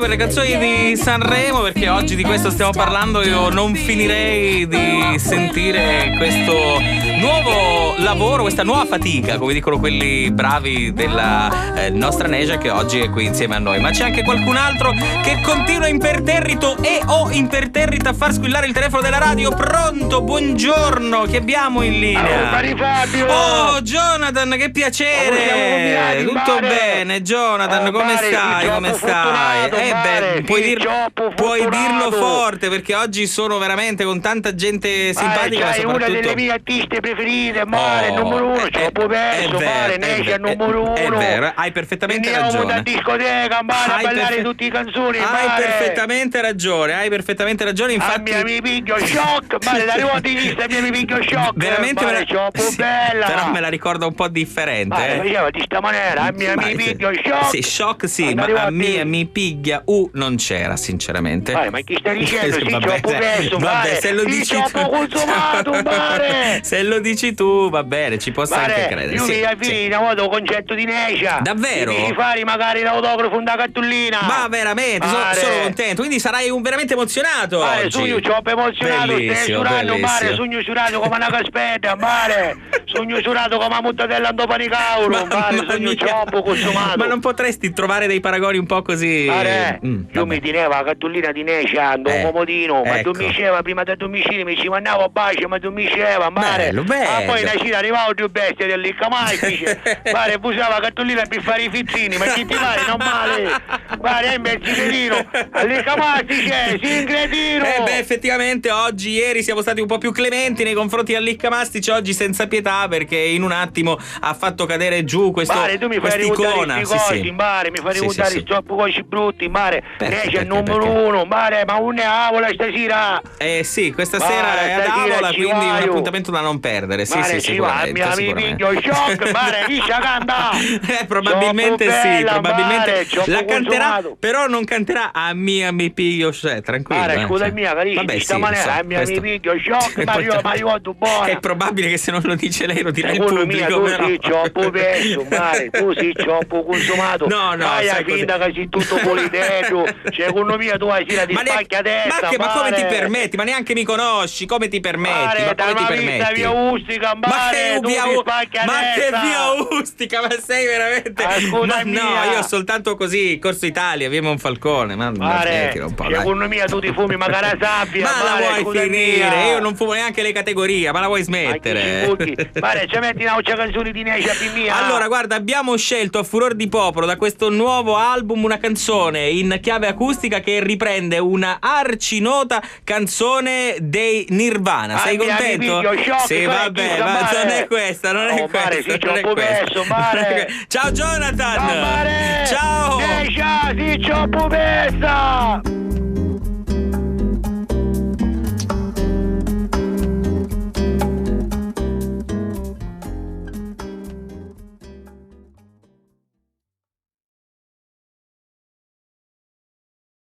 per le canzoni di Sanremo, perché oggi di questo stiamo parlando. Io non finirei di sentire questo nuovo lavoro, questa nuova fatica, come dicono quelli bravi della nostra Neja, che oggi è qui insieme a noi. Ma c'è anche qualcun altro che continua imperterrito e o imperterrita a far squillare il telefono della radio. Pronto, buongiorno, chi abbiamo in linea? Oh, Jonathan, che piacere! Tutto bene, Jonathan, come stai? Come stai? Puoi dirlo forte, perché oggi sono veramente con tanta gente simpatica. È una delle mie artiste preferite, Mare, numero uno, troppo perso, Mare, Necia numero uno. È vero, hai perfettamente ragione. Andiamo da discoteca, Mare, a ballare tutti i canzoni, Mare. Hai perfettamente ragione, infatti. Mi piglio shock, Mare, la ruota di vista mi piglio shock. Veramente Mare, troppo bella. Però me la ricordo un po' differente. Faceva di sta maniera, mi piglio shock. Sì, shock sì, ma a mia mi piglia non c'era, sinceramente. Ma chi sta dicendo? Sì, troppo perso, vabbè, se lo dici troppo consumato, Mare. Se lo dici tu, va bene, ci posso anche credere. Io mi affini una volta un concetto di Necia. Davvero? Mi fare magari l'autografo da cartellina. Ma veramente, sono contento. Quindi sarai veramente emozionato oggi. Sogno troppo emozionato. Bellissimo, Mare, sogno giurato come una caspetta, Mare. Sogno giurato come una muttadella andò panicauro, Mare, sogno troppo consumato. Ma non potresti trovare dei paragoni un po' così? Mare, io mi tenevo la cartellina di Necia, andavo comodino, ma tu mi diceva prima del domicilio, mi ci mandavo a bacio, ma tu mi diceva, Mare. Bello. Poi una sera arrivavo più bestia dell'Iccamaistice, Mare, usava la cartellina per fare i fizzini, ma chi ti pare, non male. Mare, è un bel cittadino, all'Iccamastice, sincretino. Effettivamente oggi, ieri siamo stati un po' più clementi nei confronti dell'Iccamastice, oggi senza pietà, perché in un attimo ha fatto cadere giù Mare, tu mi fai ricordare questi cosi, Mare, mi fai ricordare troppo cose brutti, Mare. Necia numero uno, Mare, ma un avola stasera. Sì, questa sera è ad Avola, quindi un appuntamento da non perdere. Sì, Mare, sicuramente. Mi piglio shock, Mare, chi canta? Probabilmente bella, sì, probabilmente Mare, la canterà, però non canterà a mia mi piglio, tranquillo. Mare, scusa mia, carissima, di questa maniera, mi piglio shock, ma io tu buona. È probabile che se non lo dice lei lo dirà in pubblico. Tu sei troppo perso, Mare, tu sei troppo consumato. No, fai la finta che sei tutto politetto. Secondo me tu hai la di spacchia testa. Ma come ti permetti? Ma neanche mi conosci, come ti permetti? Mare, ma come ti permetti? Via Ustica, Mare, che via Ustica, ma sei veramente. No, io soltanto così, Corso Italia, via Monfalcone. Mare, secondo me tu ti fumi magari la sabbia. Ma la vuoi finire? Io non fumo neanche le categorie, ma la vuoi smettere? Mare, ci metti una canzone di Necia mia. Allora, guarda, abbiamo scelto a furor di popolo da questo nuovo album una canzone in chiave acustica che riprende una arcinota canzone dei Nirvana. Sei contento? Sì, vabbè, ma non è questa, non è questa. Mare. Ciao Jonathan. Ciao, Mare. Ciao. Necia, sì, ciao, pupessa.